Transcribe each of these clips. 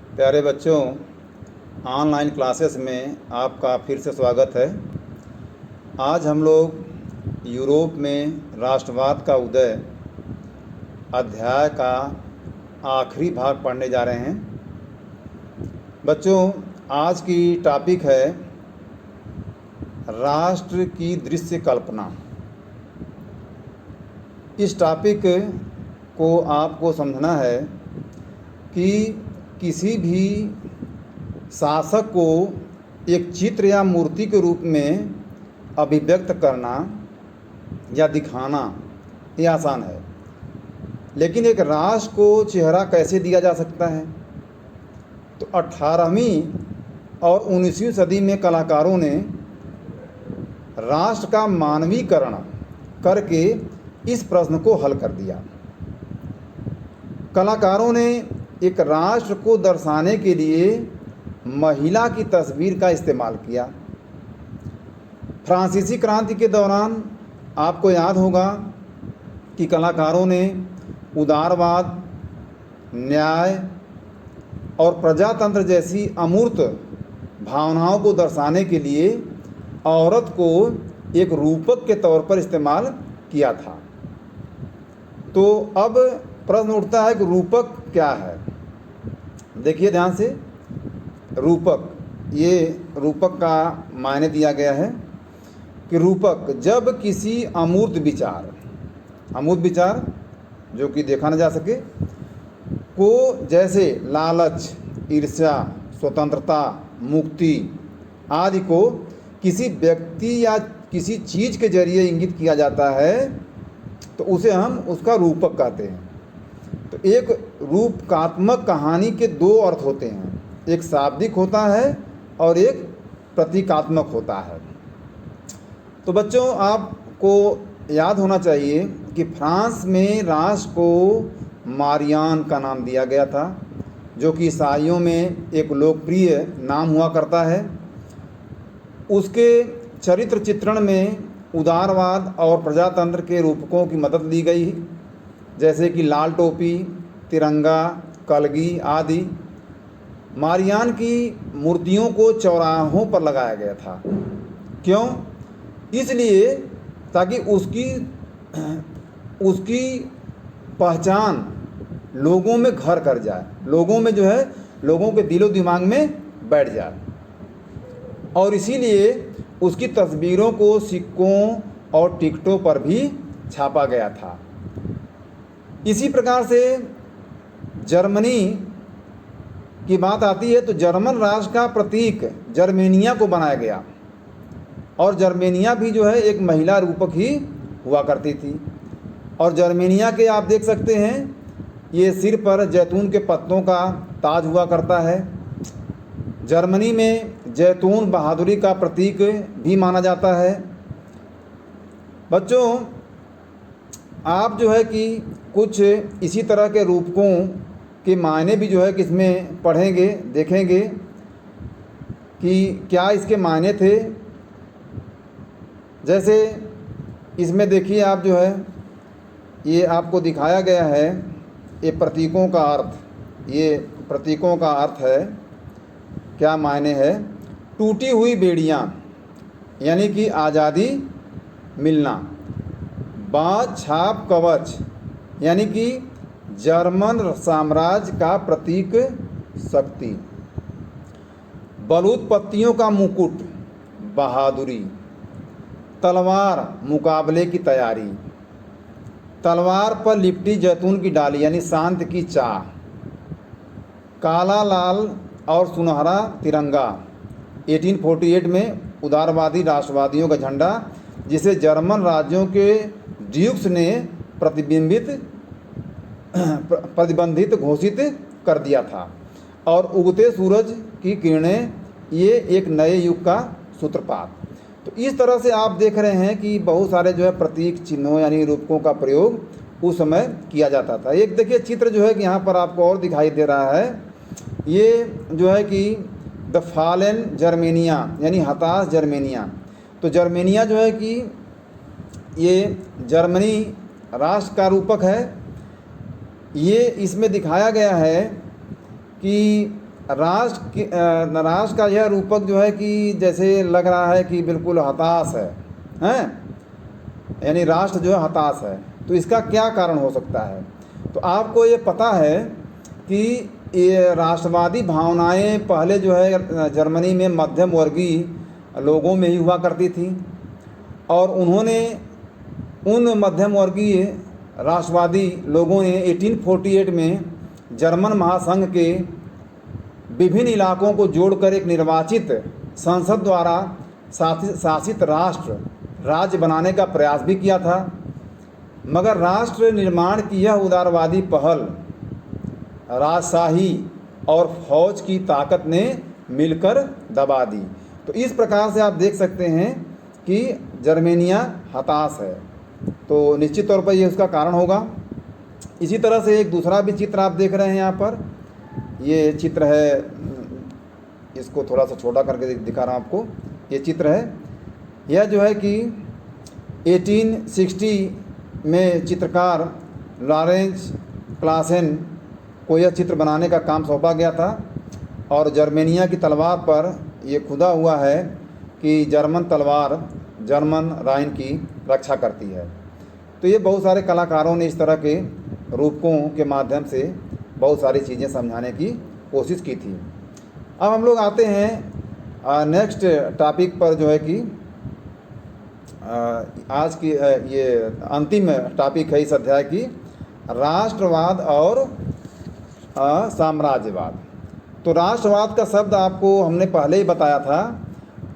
प्यारे बच्चों, online classes में आपका फिर से स्वागत है। आज हम लोग यूरोप में राष्ट्रवाद का उदय अध्याय का आखिरी भाग पढ़ने जा रहे हैं। बच्चों, आज की टॉपिक है राष्ट्र की दृश्य कल्पना। इस टॉपिक को आपको समझना है कि किसी भी शासक को एक चित्र या मूर्ति के रूप में अभिव्यक्त करना या दिखाना ये आसान है, लेकिन एक राष्ट्र को चेहरा कैसे दिया जा सकता है? तो 18वीं और 19वीं सदी में कलाकारों ने राष्ट्र का मानवीकरण करके इस प्रश्न को हल कर दिया। कलाकारों ने एक राष्ट्र को दर्शाने के लिए महिला की तस्वीर का इस्तेमाल किया। फ्रांसीसी क्रांति के दौरान आपको याद होगा कि कलाकारों ने उदारवाद, न्याय और प्रजातंत्र जैसी अमूर्त भावनाओं को दर्शाने के लिए औरत को एक रूपक के तौर पर इस्तेमाल किया था। तो अब प्रश्न उठता है कि रूपक क्या है? देखिए ध्यान से, रूपक, ये रूपक का मायने दिया गया है कि रूपक जब किसी अमूर्त विचार जो कि देखा न जा सके को, जैसे लालच, ईर्ष्या, स्वतंत्रता, मुक्ति आदि को किसी व्यक्ति या किसी चीज़ के जरिए इंगित किया जाता है तो उसे हम उसका रूपक कहते हैं। तो एक रूपकात्मक कहानी के दो अर्थ होते हैं, एक शाब्दिक होता है और एक प्रतीकात्मक होता है। तो बच्चों, आपको याद होना चाहिए कि फ्रांस में राष्ट्र को मारियान का नाम दिया गया था, जो कि ईसाइयों में एक लोकप्रिय नाम हुआ करता है। उसके चरित्र चित्रण में उदारवाद और प्रजातंत्र के रूपकों की मदद ली गई, जैसे कि लाल टोपी, तिरंगा, कलगी आदि। मारियान की मूर्तियों को चौराहों पर लगाया गया था। क्यों? इसलिए ताकि उसकी पहचान लोगों में घर कर जाए, लोगों में लोगों के दिलो दिमाग में बैठ जाए, और इसीलिए उसकी तस्वीरों को सिक्कों और टिकटों पर भी छापा गया था। इसी प्रकार से जर्मनी की बात आती है तो जर्मन राष्ट्र का प्रतीक जर्मेनिया को बनाया गया, और जर्मेनिया भी एक महिला रूपक ही हुआ करती थी। और जर्मेनिया के आप देख सकते हैं, ये सिर पर जैतून के पत्तों का ताज हुआ करता है। जर्मनी में जैतून बहादुरी का प्रतीक भी माना जाता है। बच्चों, आप कि कुछ इसी तरह के रूपकों के मायने भी कि इसमें पढ़ेंगे, देखेंगे कि क्या इसके मायने थे। जैसे इसमें देखिए आप ये आपको दिखाया गया है, ये प्रतीकों का अर्थ, ये प्रतीकों का अर्थ है, क्या मायने है। टूटी हुई बेड़ियाँ यानी कि आज़ादी मिलना। बाज छाप कवच यानी कि जर्मन साम्राज्य का प्रतीक शक्ति। बलूत पत्तियों का मुकुट बहादुरी। तलवार मुकाबले की तैयारी। तलवार पर लिपटी जैतून की डाली यानी शांति की चाह। काला, लाल और सुनहरा तिरंगा 1848 में उदारवादी राष्ट्रवादियों का झंडा, जिसे जर्मन राज्यों के ड्यूक्स ने प्रतिबंधित घोषित कर दिया था। और उगते सूरज की किरणें, ये एक नए युग का सूत्रपात। तो इस तरह से आप देख रहे हैं कि बहुत सारे प्रतीक चिन्हों यानी रूपकों का प्रयोग उस समय किया जाता था। एक देखिए चित्र कि यहाँ पर आपको और दिखाई दे रहा है, ये कि द फॉलन जर्मेनिया यानी हताश जर्मेनिया। तो जर्मेनिया कि ये जर्मनी राष्ट्र का रूपक है। ये इसमें दिखाया गया है कि राष्ट्र का यह रूपक जो है कि जैसे लग रहा है कि बिल्कुल हताश है, हैं, यानी राष्ट्र जो है हताश है। तो इसका क्या कारण हो सकता है? तो आपको ये पता है कि ये राष्ट्रवादी भावनाएं पहले जो है जर्मनी में मध्यम वर्गीय लोगों में ही हुआ करती थी, और उन्होंने उन मध्यम वर्गीय राष्ट्रवादी लोगों ने 1848 में जर्मन महासंघ के विभिन्न इलाकों को जोड़कर एक निर्वाचित संसद द्वारा शासित राज्य बनाने का प्रयास भी किया था। मगर राष्ट्र निर्माण की यह उदारवादी पहल राजशाही और फौज की ताकत ने मिलकर दबा दी। तो इस प्रकार से आप देख सकते हैं कि जर्मेनिया हताश है, तो निश्चित तौर पर ये उसका कारण होगा। इसी तरह से एक दूसरा भी चित्र आप देख रहे हैं यहाँ पर, ये चित्र है, इसको थोड़ा सा छोटा करके दिखा रहा हूँ आपको। ये चित्र है, यह जो है कि 1860 में चित्रकार लॉरेंस क्लासेन को यह चित्र बनाने का काम सौंपा गया था, और जर्मेनिया की तलवार पर यह खुदा हुआ है कि जर्मन तलवार जर्मन राइन की रक्षा करती है। तो ये बहुत सारे कलाकारों ने इस तरह के रूपकों के माध्यम से बहुत सारी चीज़ें समझाने की कोशिश की थी। अब हम लोग आते हैं नेक्स्ट टॉपिक पर, जो है कि आज की ये अंतिम टॉपिक है इस अध्याय की, राष्ट्रवाद और साम्राज्यवाद। तो राष्ट्रवाद का शब्द आपको हमने पहले ही बताया था,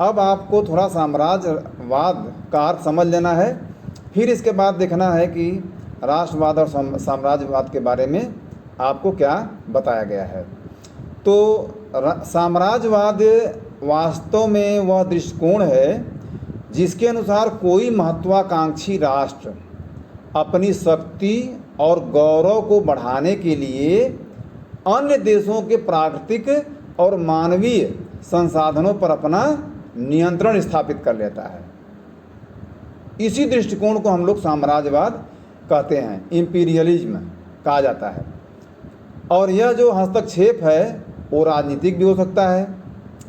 अब आपको थोड़ा साम्राज्यवाद का अर्थ समझ लेना है, फिर इसके बाद देखना है कि राष्ट्रवाद और साम्राज्यवाद के बारे में आपको क्या बताया गया है। तो साम्राज्यवाद वास्तव में वह दृष्टिकोण है जिसके अनुसार कोई महत्वाकांक्षी राष्ट्र अपनी शक्ति और गौरव को बढ़ाने के लिए अन्य देशों के प्राकृतिक और मानवीय संसाधनों पर अपना नियंत्रण स्थापित कर लेता है। इसी दृष्टिकोण को हम लोग साम्राज्यवाद कहते हैं, इंपीरियलिज्म कहा जाता है। और यह जो हस्तक्षेप है वो राजनीतिक भी हो सकता है,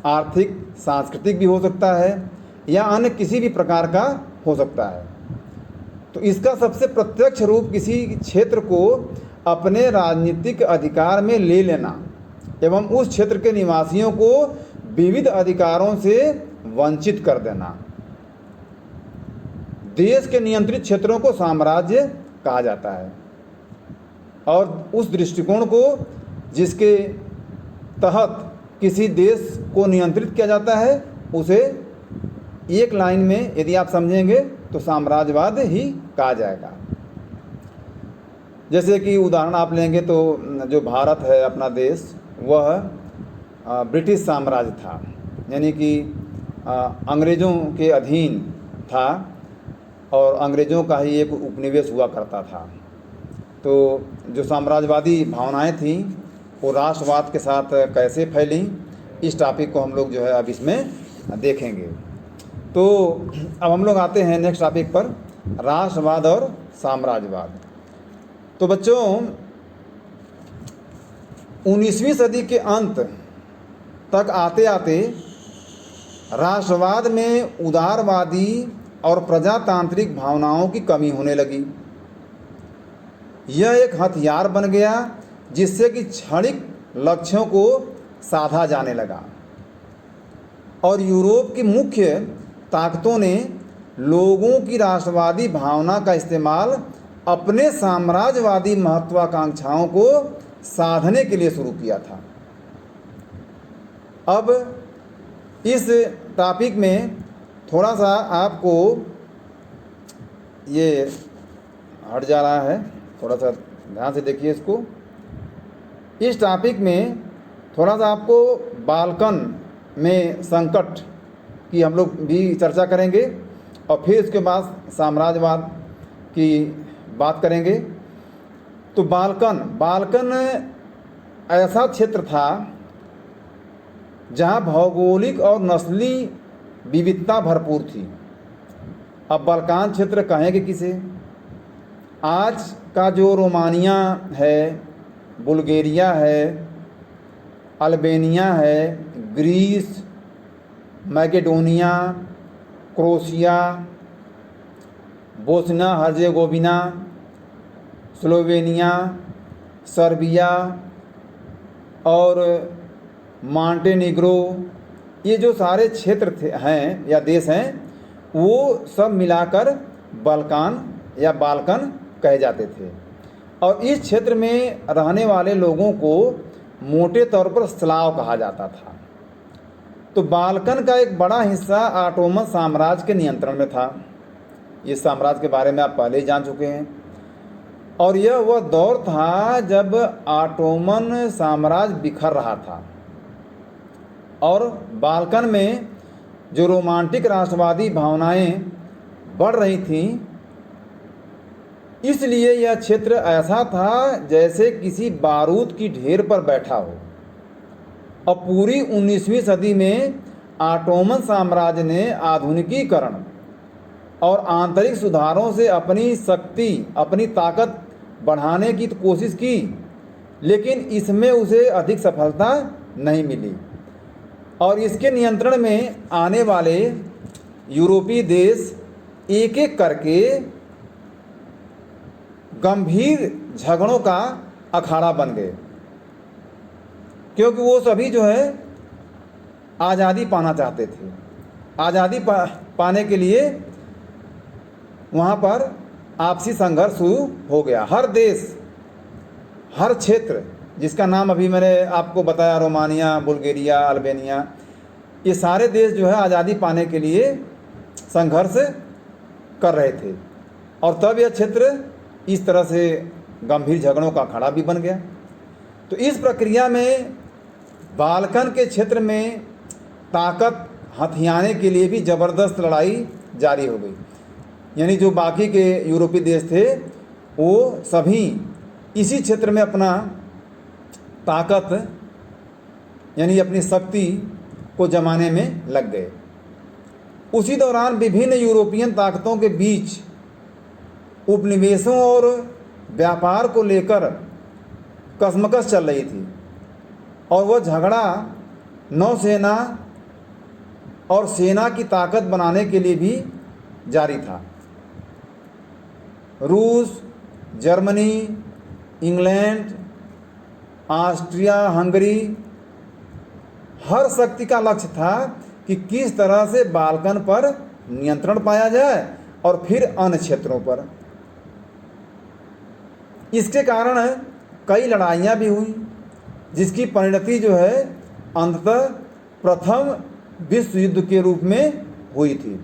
आर्थिक सांस्कृतिक भी हो सकता है, या अन्य किसी भी प्रकार का हो सकता है। तो इसका सबसे प्रत्यक्ष रूप किसी क्षेत्र को अपने राजनीतिक अधिकार में ले लेना एवं उस क्षेत्र के निवासियों को विविध अधिकारों से वंचित कर देना। देश के नियंत्रित क्षेत्रों को साम्राज्य कहा जाता है, और उस दृष्टिकोण को जिसके तहत किसी देश को नियंत्रित किया जाता है उसे एक लाइन में यदि आप समझेंगे तो साम्राज्यवाद ही कहा जाएगा। जैसे कि उदाहरण आप लेंगे तो जो भारत है अपना देश, वह ब्रिटिश साम्राज्य था, यानी कि अंग्रेज़ों के अधीन था और अंग्रेज़ों का ही एक उपनिवेश हुआ करता था। तो जो साम्राज्यवादी भावनाएं थीं वो राष्ट्रवाद के साथ कैसे फैली, इस टॉपिक को हम लोग जो है अब इसमें देखेंगे। तो अब हम लोग आते हैं नेक्स्ट टॉपिक पर, राष्ट्रवाद और साम्राज्यवाद। तो बच्चों 19वीं सदी के अंत तक आते आते राष्ट्रवाद में उदारवादी और प्रजातांत्रिक भावनाओं की कमी होने लगी। यह एक हथियार बन गया जिससे कि क्षणिक लक्ष्यों को साधा जाने लगा, और यूरोप की मुख्य ताकतों ने लोगों की राष्ट्रवादी भावना का इस्तेमाल अपने साम्राज्यवादी महत्वाकांक्षाओं को साधने के लिए शुरू किया था। अब इस टॉपिक में थोड़ा सा आपको ये हट जा रहा है, थोड़ा सा ध्यान से देखिए इसको। इस टॉपिक में थोड़ा सा आपको बाल्कन में संकट की हम लोग भी चर्चा करेंगे, और फिर इसके बाद साम्राज्यवाद की बात करेंगे। तो बाल्कन ऐसा क्षेत्र था जहां भौगोलिक और नस्ली विविधता भरपूर थी। अब बाल्कान क्षेत्र कहेंगे किसे? आज का जो रोमानिया है, बुल्गारिया है, अल्बेनिया है, Greece, Macedonia, Croatia, Bosnia Herzegovina, Slovenia, Serbia और मॉन्टेनिग्रो, ये जो सारे क्षेत्र हैं या देश हैं वो सब मिलाकर बाल्कान या बाल्कन कहे जाते थे। और इस क्षेत्र में रहने वाले लोगों को मोटे तौर पर स्लाव कहा जाता था। तो बाल्कन का एक बड़ा हिस्सा ऑटोमन साम्राज्य के नियंत्रण में था। इस साम्राज्य के बारे में आप पहले ही जान चुके हैं। और यह वह दौर था जब ऑटोमन साम्राज्य बिखर रहा था और बाल्कन में जो रोमांटिक राष्ट्रवादी भावनाएं बढ़ रही थीं, इसलिए यह क्षेत्र ऐसा था जैसे किसी बारूद की ढेर पर बैठा हो। और पूरी 19वीं सदी में ऑटोमन साम्राज्य ने आधुनिकीकरण और आंतरिक सुधारों से अपनी शक्ति, अपनी ताकत बढ़ाने की तो कोशिश की, लेकिन इसमें उसे अधिक सफलता नहीं मिली। और इसके नियंत्रण में आने वाले यूरोपीय देश एक एक करके गंभीर झगड़ों का अखाड़ा बन गए, क्योंकि वो सभी जो है आज़ादी पाना चाहते थे। आज़ादी पाने के लिए वहाँ पर आपसी संघर्ष शुरू हो गया। हर देश, हर क्षेत्र, जिसका नाम अभी मैंने आपको बताया, रोमानिया, बुल्गारिया, अल्बेनिया, ये सारे देश जो है आज़ादी पाने के लिए संघर्ष कर रहे थे। और तब यह क्षेत्र इस तरह से गंभीर झगड़ों का अखाड़ा भी बन गया। तो इस प्रक्रिया में बाल्कन के क्षेत्र में ताकत हथियाने के लिए भी ज़बरदस्त लड़ाई जारी हो गई। यानी जो बाकी के यूरोपीय देश थे वो सभी इसी क्षेत्र में अपना ताकत यानी अपनी शक्ति को जमाने में लग गए। उसी दौरान विभिन्न यूरोपियन ताकतों के बीच उपनिवेशों और व्यापार को लेकर कशमकश चल रही थी और वह झगड़ा नौसेना और सेना की ताकत बनाने के लिए भी जारी था। रूस, जर्मनी, इंग्लैंड, ऑस्ट्रिया, हंगरी, हर शक्ति का लक्ष्य था कि किस तरह से बाल्कन पर नियंत्रण पाया जाए और फिर अन्य क्षेत्रों पर। इसके कारण कई लड़ाइयाँ भी हुई, जिसकी परिणति जो है अंततः प्रथम विश्व युद्ध के रूप में हुई थी।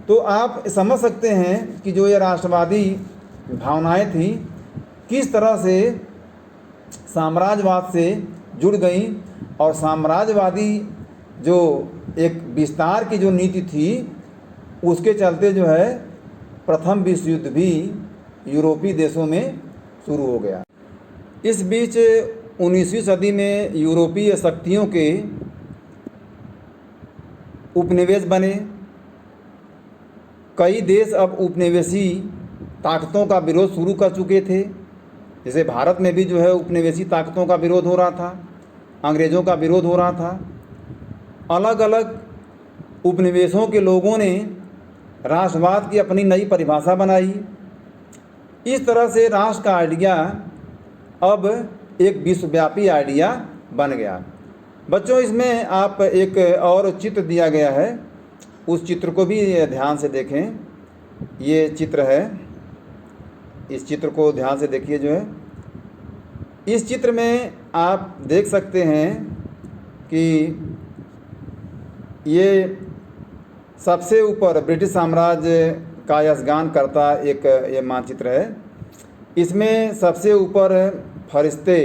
तो आप समझ सकते हैं कि जो ये राष्ट्रवादी भावनाएं थी किस तरह से साम्राज्यवाद से जुड़ गई, और साम्राज्यवादी जो एक विस्तार की जो नीति थी उसके चलते जो है प्रथम विश्व युद्ध भी यूरोपीय देशों में शुरू हो गया। इस बीच 19वीं सदी में यूरोपीय शक्तियों के उपनिवेश बने। कई देश अब उपनिवेशी ताकतों का विरोध शुरू कर चुके थे। जैसे भारत में भी जो है उपनिवेशी ताकतों का विरोध हो रहा था, अंग्रेज़ों का विरोध हो रहा था। अलग अलग उपनिवेशों के लोगों ने राष्ट्रवाद की अपनी नई परिभाषा बनाई। इस तरह से राष्ट्र का आइडिया अब एक विश्वव्यापी आइडिया बन गया। बच्चों, इसमें आप एक और चित्र दिया गया है, उस चित्र को भी ध्यान से देखें। ये चित्र है, इस चित्र को ध्यान से देखिए। जो है इस चित्र में आप देख सकते हैं कि ये सबसे ऊपर ब्रिटिश साम्राज्य का यशगान करता एक ये मानचित्र है। इसमें सबसे ऊपर फरिश्ते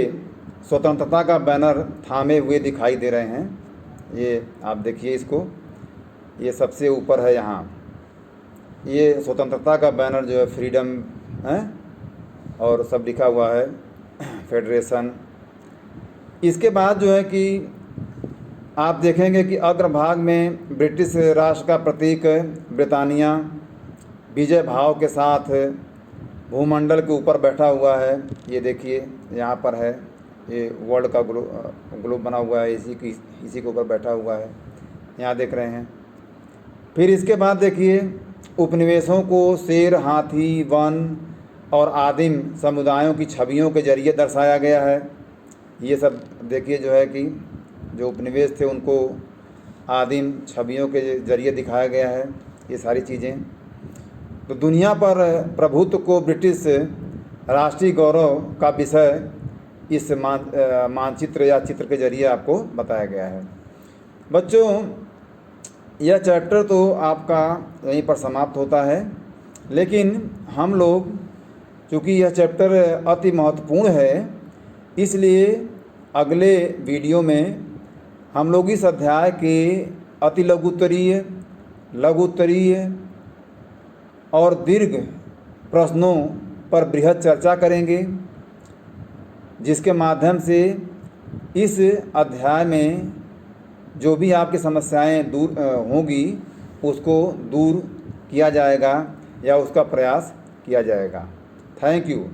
स्वतंत्रता का बैनर थामे हुए दिखाई दे रहे हैं। ये आप देखिए इसको, ये सबसे ऊपर है। यहाँ ये स्वतंत्रता का बैनर जो है फ्रीडम है और सब लिखा हुआ है, फेडरेशन। इसके बाद जो है कि आप देखेंगे कि अग्रभाग में ब्रिटिश राष्ट्र का प्रतीक ब्रिटानिया विजय भाव के साथ भूमंडल के ऊपर बैठा हुआ है। ये देखिए यहाँ पर है। ये वर्ल्ड का ग्लोब बना हुआ है, इसी के ऊपर बैठा हुआ है, यहाँ देख रहे हैं। फिर इसके बाद देखिए, उपनिवेशों को शेर, हाथी, वन और आदिम समुदायों की छवियों के जरिए दर्शाया गया है। ये सब देखिए जो है कि जो उपनिवेश थे उनको आदिम छवियों के जरिए दिखाया गया है, ये सारी चीज़ें। तो दुनिया पर प्रभुत्व को ब्रिटिश राष्ट्रीय गौरव का विषय इस मानचित्र या चित्र के जरिए आपको बताया गया है। बच्चों, यह चैप्टर तो आपका यहीं पर समाप्त होता है, लेकिन हम लोग, चूँकि यह चैप्टर अति महत्वपूर्ण है, इसलिए अगले वीडियो में हम लोग इस अध्याय के अति लघुत्तरीय, लघुत्तरीय और दीर्घ प्रश्नों पर बृहद चर्चा करेंगे, जिसके माध्यम से इस अध्याय में जो भी आपकी समस्याएं दूर होंगी उसको दूर किया जाएगा या उसका प्रयास किया जाएगा। Thank you.